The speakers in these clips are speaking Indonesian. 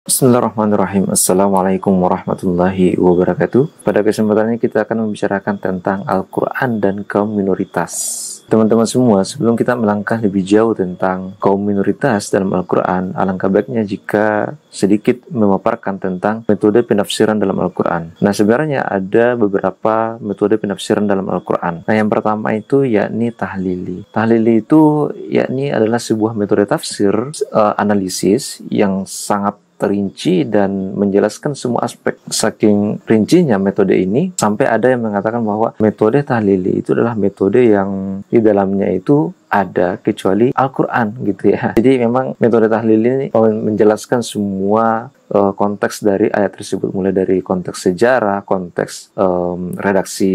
Bismillahirrahmanirrahim. Assalamualaikum warahmatullahi wabarakatuh. Pada kesempatan ini kita akan membicarakan tentang Al-Quran dan kaum minoritas. Teman-teman semua, sebelum kita melangkah lebih jauh tentang kaum minoritas dalam Al-Quran, alangkah baiknya jika sedikit memaparkan tentang metode penafsiran dalam Al-Quran. Nah, sebenarnya ada beberapa metode penafsiran dalam Al-Quran. Nah, yang pertama itu yakni tahlili. Tahlili itu yakni adalah sebuah metode tafsir analisis yang sangat terinci dan menjelaskan semua aspek. Saking rincinya metode ini, sampai ada yang mengatakan bahwa metode tahlili itu adalah metode yang di dalamnya itu ada kecuali Al-Quran gitu ya. Jadi memang metode tahlil ini menjelaskan semua konteks dari ayat tersebut, mulai dari konteks sejarah, konteks redaksi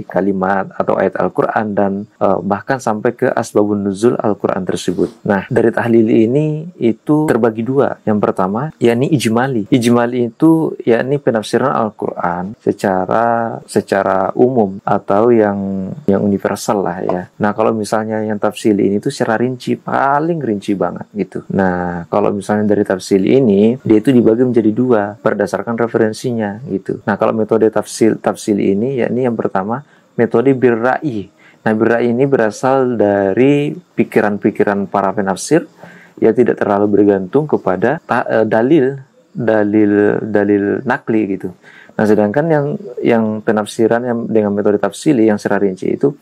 kalimat atau ayat Al-Quran, dan bahkan sampai ke asbabun nuzul Al-Quran tersebut. Nah, dari tahlil ini itu terbagi dua. Yang pertama yakni ijmali. Ijmali itu yakni penafsiran Al-Quran secara umum atau yang universal lah ya. Nah, kalau misalnya yang tafsir ini tuh secara rinci, paling rinci banget gitu. Nah, kalau misalnya dari tafsir ini, dia itu dibagi menjadi dua berdasarkan referensinya gitu. Nah, kalau metode tafsir ini, yakni yang pertama metode birra'i. Nah, birra'i ini berasal dari pikiran-pikiran para penafsir, ya tidak terlalu bergantung kepada dalil nakli gitu. Nah, sedangkan yang penafsiran yang dengan metode tafsili yang secara rinci itu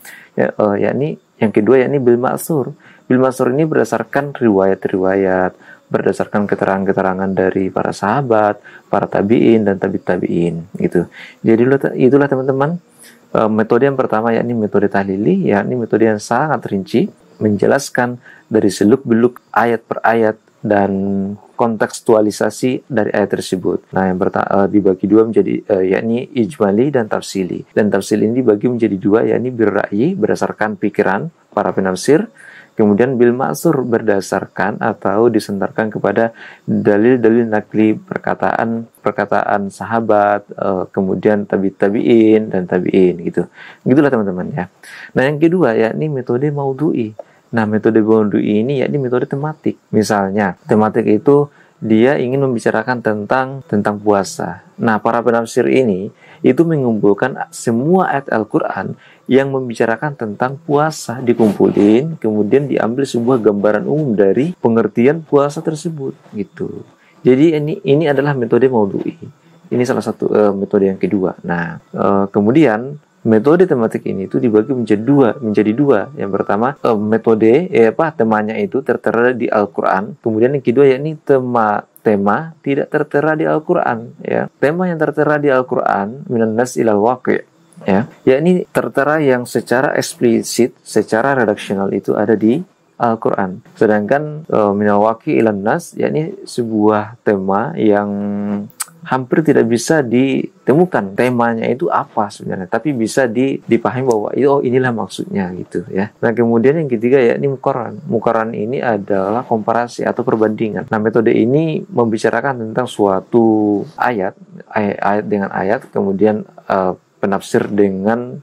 yakni yang kedua yakni bil ma'tsur. Bil ma'tsur ini berdasarkan riwayat-riwayat, berdasarkan keterangan-keterangan dari para sahabat, para tabi'in dan tabi'in gitu. Jadi itulah teman-teman metode yang pertama yakni metode tahlili, yakni metode yang sangat rinci menjelaskan dari seluk-beluk ayat per ayat dan kontekstualisasi dari ayat tersebut. Nah, yang pertama dibagi dua menjadi yakni ijmali dan tafsili. Dan tafsili ini dibagi menjadi dua, yakni birra'yi berdasarkan pikiran para penafsir, kemudian bil ma'tsur berdasarkan atau disandarkan kepada dalil-dalil nakli, perkataan sahabat, kemudian tabi'in dan tabi'in gitu. Gitulah teman-teman ya. Nah, yang kedua yakni metode maudhu'i. Nah, metode maudhu'i ini yakni metode tematik. Misalnya, tematik itu dia ingin membicarakan tentang puasa. Nah, para penafsir ini itu mengumpulkan semua ayat Al-Quran yang membicarakan tentang puasa, dikumpulin, kemudian diambil sebuah gambaran umum dari pengertian puasa tersebut gitu. Jadi ini adalah metode maudhu'i. Ini salah satu metode yang kedua. Nah, kemudian metode tematik ini itu dibagi menjadi dua. Yang pertama metode temanya itu tertera di Al-Quran. Kemudian yang kedua yakni tema tidak tertera di Al-Quran ya. Tema yang tertera di Al-Quran minan nas ilal waqi' ya, yakni tertera yang secara eksplisit, secara redaksional itu ada di Al-Quran. Sedangkan minal waqi' ilan nas yakni sebuah tema yang hampir tidak bisa ditemukan temanya itu apa sebenarnya, tapi bisa dipahami bahwa inilah maksudnya gitu ya. Nah, kemudian yang ketiga yakni muqarran. Muqarran ini adalah komparasi atau perbandingan. Nah, metode ini membicarakan tentang suatu ayat dengan ayat, kemudian penafsir dengan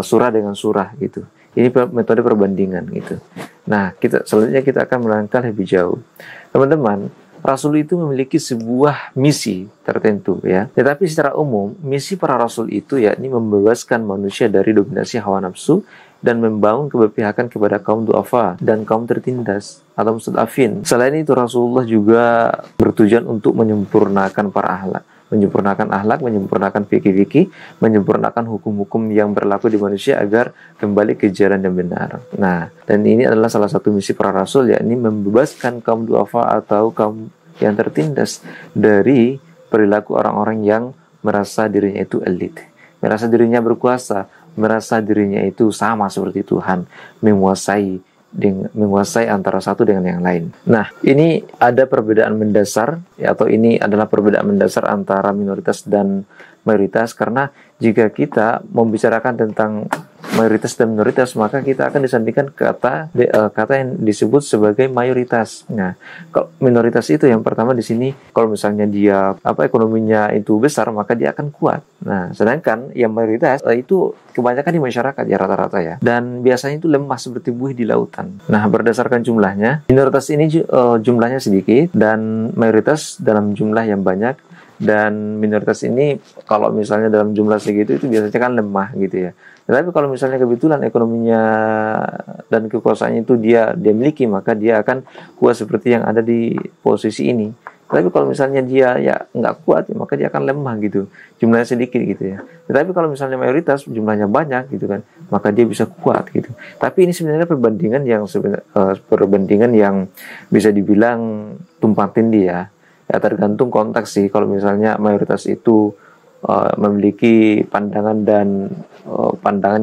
surah dengan surah gitu. Ini metode perbandingan gitu. Nah, selanjutnya kita akan melangkah lebih jauh. Teman-teman, Rasul itu memiliki sebuah misi tertentu ya. Tetapi secara umum, misi para Rasul itu yakni membebaskan manusia dari dominasi hawa nafsu dan membangun keberpihakan kepada kaum du'afa dan kaum tertindas atau mustad'afin. Selain itu, Rasulullah juga bertujuan untuk menyempurnakan para akhlak, menyempurnakan fikih-fikih, menyempurnakan hukum-hukum yang berlaku di manusia agar kembali ke jalan yang benar. Nah, dan ini adalah salah satu misi para rasul, yakni membebaskan kaum du'afa atau kaum yang tertindas dari perilaku orang-orang yang merasa dirinya itu elit, merasa dirinya berkuasa, merasa dirinya itu sama seperti Tuhan, menguasai antara satu dengan yang lain. Nah, ini ada perbedaan mendasar atau ini adalah perbedaan mendasar antara minoritas dan mayoritas, karena jika kita membicarakan tentang mayoritas dan minoritas, maka kita akan disandingkan kata yang disebut sebagai mayoritas. Nah, kalau minoritas itu yang pertama di sini, kalau misalnya dia ekonominya itu besar, maka dia akan kuat. Nah, sedangkan yang mayoritas itu kebanyakan di masyarakat ya rata-rata ya, dan biasanya itu lemah seperti buih di lautan. Nah, berdasarkan jumlahnya, minoritas ini jumlahnya sedikit dan mayoritas dalam jumlah yang banyak. Dan minoritas ini kalau misalnya dalam jumlah segitu itu biasanya kan lemah gitu ya. Tetapi kalau misalnya kebetulan ekonominya dan kekuasaannya itu dia miliki, maka dia akan kuat seperti yang ada di posisi ini. Tapi kalau misalnya dia ya nggak kuat, maka dia akan lemah gitu, jumlahnya sedikit gitu ya. Tetapi kalau misalnya mayoritas jumlahnya banyak gitu kan, maka dia bisa kuat gitu. Tapi ini sebenarnya perbandingan yang bisa dibilang tumpang tindih ya. Ya tergantung konteks sih. Kalau misalnya mayoritas itu memiliki pandangan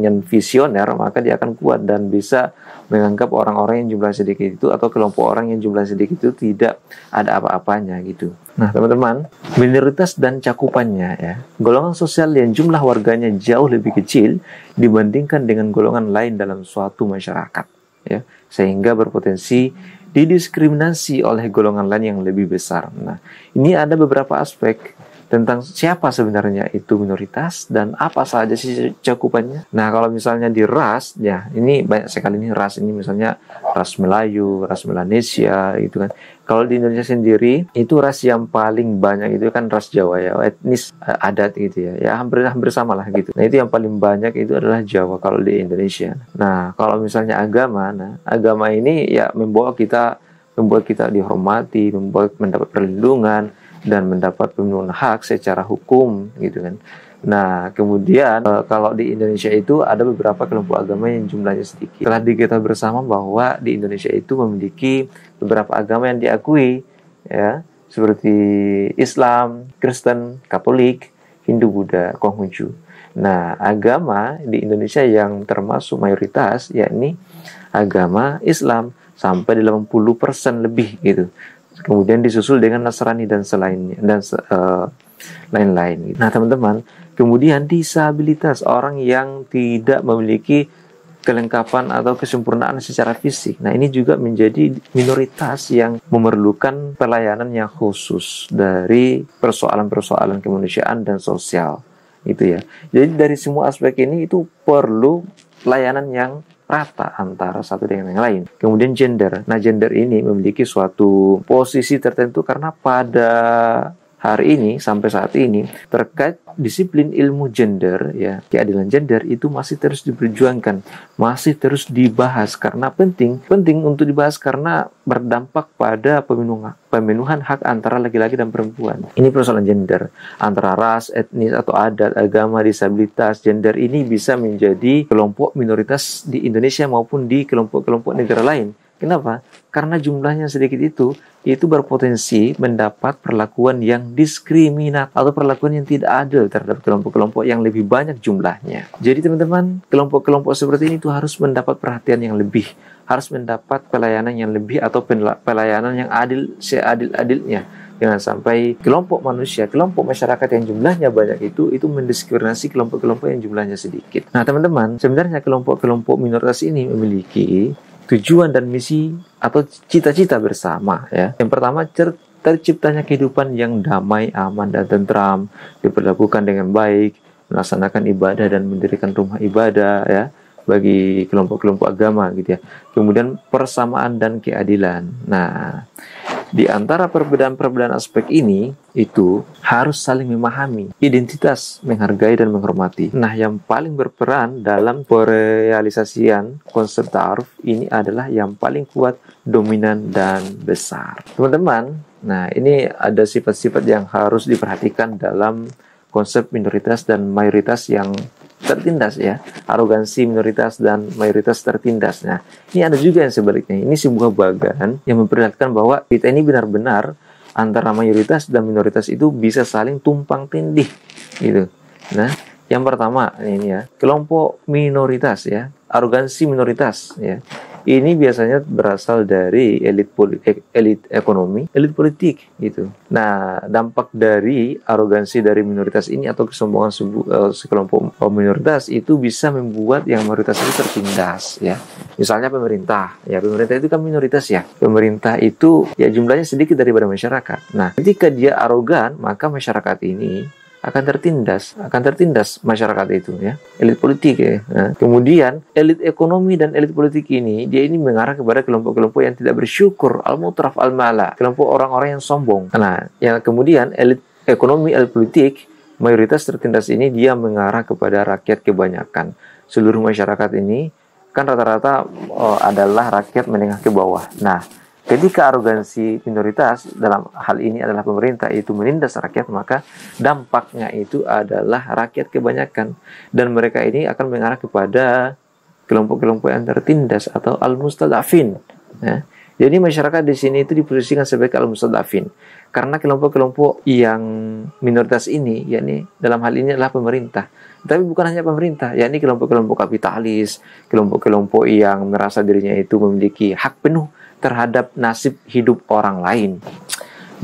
yang visioner, maka dia akan kuat dan bisa menganggap orang-orang yang jumlah sedikit itu atau kelompok orang yang jumlah sedikit itu tidak ada apa-apanya gitu. Nah teman-teman, minoritas dan cakupannya ya, golongan sosial yang jumlah warganya jauh lebih kecil dibandingkan dengan golongan lain dalam suatu masyarakat ya, sehingga berpotensi didiskriminasi oleh golongan lain yang lebih besar. Nah, ini ada beberapa aspek tentang siapa sebenarnya itu minoritas dan apa saja sih cakupannya. Nah, kalau misalnya di ras, ya ini banyak sekali nih ras ini, misalnya ras Melayu, ras Melanesia, gitu kan. Kalau di Indonesia sendiri itu ras yang paling banyak itu kan ras Jawa ya, etnis adat gitu ya, ya hampir sama lah gitu. Nah, itu yang paling banyak itu adalah Jawa kalau di Indonesia. Nah, kalau misalnya agama, agama ini ya membuat kita dihormati, membuat mendapat perlindungan dan mendapat pemenuhan hak secara hukum gitu kan. Nah, kemudian kalau di Indonesia itu ada beberapa kelompok agama yang jumlahnya sedikit. Telah diketahui bersama bahwa di Indonesia itu memiliki beberapa agama yang diakui ya, seperti Islam, Kristen, Katolik, Hindu, Buddha, Konghucu. Nah, agama di Indonesia yang termasuk mayoritas yakni agama Islam sampai 80% lebih gitu. Kemudian disusul dengan Nasrani dan selainnya dan lain-lain. Nah, teman-teman, kemudian disabilitas, orang yang tidak memiliki kelengkapan atau kesempurnaan secara fisik. Nah, ini juga menjadi minoritas yang memerlukan pelayanan yang khusus dari persoalan-persoalan kemanusiaan dan sosial. Gitu ya. Jadi dari semua aspek ini itu perlu layanan yang rata antara satu dengan yang lain. Kemudian gender. Nah, gender ini memiliki suatu posisi tertentu karena pada hari ini sampai saat ini terkait disiplin ilmu gender ya, keadilan gender itu masih terus diperjuangkan, masih terus dibahas karena penting untuk dibahas karena berdampak pada pemenuhan hak antara laki-laki dan perempuan. Ini persoalan gender antara ras, etnis atau adat, agama, disabilitas. Gender ini bisa menjadi kelompok minoritas di Indonesia maupun di kelompok-kelompok negara lain. Kenapa? Karena jumlahnya sedikit itu berpotensi mendapat perlakuan yang diskriminat atau perlakuan yang tidak adil terhadap kelompok-kelompok yang lebih banyak jumlahnya. Jadi teman-teman, kelompok-kelompok seperti ini itu harus mendapat perhatian yang lebih, harus mendapat pelayanan yang lebih atau pelayanan yang adil seadil-adilnya. Jangan sampai kelompok manusia, kelompok masyarakat yang jumlahnya banyak itu mendiskriminasi kelompok-kelompok yang jumlahnya sedikit. Nah teman-teman, sebenarnya kelompok-kelompok minoritas ini memiliki tujuan dan misi atau cita-cita bersama ya. Yang pertama, terciptanya kehidupan yang damai, aman dan tentram, diperlakukan dengan baik, melaksanakan ibadah dan mendirikan rumah ibadah ya bagi kelompok-kelompok agama gitu ya. Kemudian persamaan dan keadilan. Nah, di antara perbedaan-perbedaan aspek ini itu harus saling memahami identitas, menghargai dan menghormati. Nah, yang paling berperan dalam perealisasian konsep ta'aruf ini adalah yang paling kuat, dominan dan besar. Teman-teman, nah ini ada sifat-sifat yang harus diperhatikan dalam konsep minoritas dan mayoritas yang tertindas ya, arogansi minoritas dan mayoritas tertindas. Nah, ini ada juga yang sebaliknya. Ini sebuah bagan yang memperlihatkan bahwa kita ini benar-benar antara mayoritas dan minoritas itu bisa saling tumpang tindih gitu. Nah, yang pertama ini ya, kelompok minoritas ya, arogansi minoritas ya. ini biasanya berasal dari elit ekonomi, elit politik gitu. Nah, dampak dari arogansi dari minoritas ini atau kesombongan sekelompok minoritas itu bisa membuat yang mayoritas itu tertindas ya. Misalnya pemerintah itu kan minoritas ya. Pemerintah itu ya jumlahnya sedikit daripada masyarakat. Nah, ketika dia arogan, maka masyarakat ini akan tertindas masyarakat itu ya, elit politik ya. Nah, kemudian elit ekonomi dan elit politik ini dia ini mengarah kepada kelompok-kelompok yang tidak bersyukur, al-mutraf al-mala, kelompok orang-orang yang sombong. Nah, yang kemudian elit ekonomi, elit politik mayoritas tertindas ini dia mengarah kepada rakyat kebanyakan. Seluruh masyarakat ini kan rata-rata adalah rakyat menengah ke bawah. Nah, ketika arogansi minoritas dalam hal ini adalah pemerintah itu menindas rakyat, maka dampaknya itu adalah rakyat kebanyakan dan mereka ini akan mengarah kepada kelompok-kelompok yang tertindas atau al-mustadafin ya. Jadi masyarakat di sini itu diposisikan sebagai al-mustadafin karena kelompok-kelompok yang minoritas ini yakni dalam hal ini adalah pemerintah. Tapi bukan hanya pemerintah, yakni kelompok-kelompok kapitalis, kelompok-kelompok yang merasa dirinya itu memiliki hak penuh terhadap nasib hidup orang lain.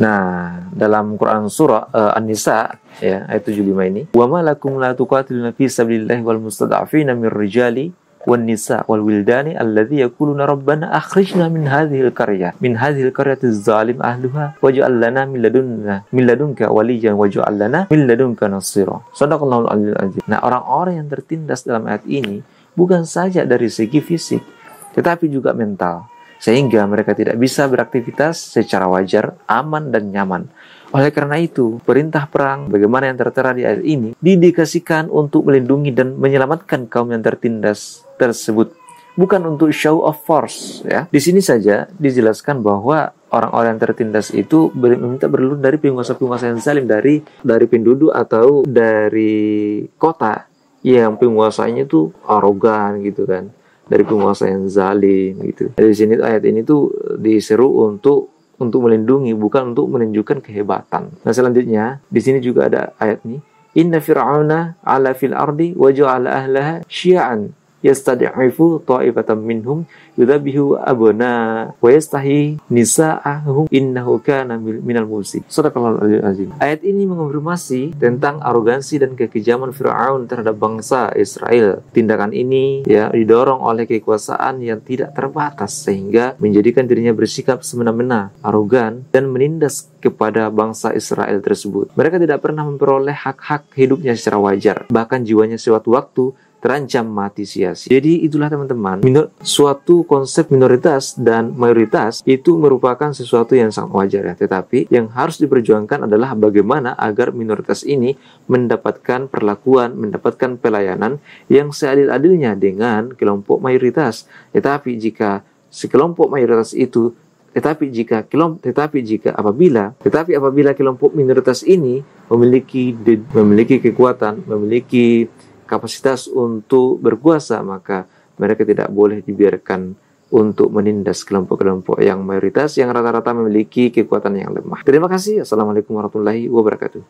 Nah, dalam Quran surah An-Nisa ya ayat 75 ini, "Wa ma lakum la tuqatiluna fi sabilillahi wal mustad'afina mir rijali wan nisa wal wildani alladzi yaquluna rabbana akhrijna min hadhil qaryati zalim ahluha waj'al lana min ladunka waliyyan waj'al lana min ladunka nasira." Shadaqallahul aliyyil azim. Nah, orang-orang yang tertindas dalam ayat ini bukan saja dari segi fisik, tetapi juga mental, sehingga mereka tidak bisa beraktivitas secara wajar, aman, dan nyaman. Oleh karena itu, perintah perang, bagaimana yang tertera di ayat ini, didedikasikan untuk melindungi dan menyelamatkan kaum yang tertindas tersebut, bukan untuk show of force. Ya, di sini saja dijelaskan bahwa orang-orang yang tertindas itu meminta berlindung dari penguasa-penguasa yang zalim, dari penduduk atau dari kota yang penguasanya itu arogan gitu kan, dari penguasa yang zalim gitu. Dari sini ayat ini tuh diseru untuk melindungi, bukan untuk menunjukkan kehebatan. Nah, selanjutnya di sini juga ada ayat ini, inna fir'auna ala fil ardi wa ja'ala ahlaha syi'an yastad'ifu ta'ifatan minhum yudhabihu abna wa yastahi nisa'ahum innahu kana minal mufsidin. Shadaqallahul azim. Ayat ini mengonfirmasi tentang arogansi dan kekejaman Firaun terhadap bangsa Israel. Tindakan ini ya didorong oleh kekuasaan yang tidak terbatas sehingga menjadikan dirinya bersikap semena-mena, arogan dan menindas kepada bangsa Israel tersebut. Mereka tidak pernah memperoleh hak-hak hidupnya secara wajar, bahkan jiwanya sewaktu waktu terancam mati sia-sia. Jadi itulah teman-teman, suatu konsep minoritas dan mayoritas itu merupakan sesuatu yang sangat wajar ya. Tetapi yang harus diperjuangkan adalah bagaimana agar minoritas ini mendapatkan perlakuan, mendapatkan pelayanan yang seadil-adilnya dengan kelompok mayoritas. Tetapi apabila kelompok minoritas ini memiliki kekuatan, memiliki kapasitas untuk berkuasa, maka mereka tidak boleh dibiarkan untuk menindas kelompok-kelompok yang mayoritas yang rata-rata memiliki kekuatan yang lemah. Terima kasih. Assalamualaikum warahmatullahi wabarakatuh.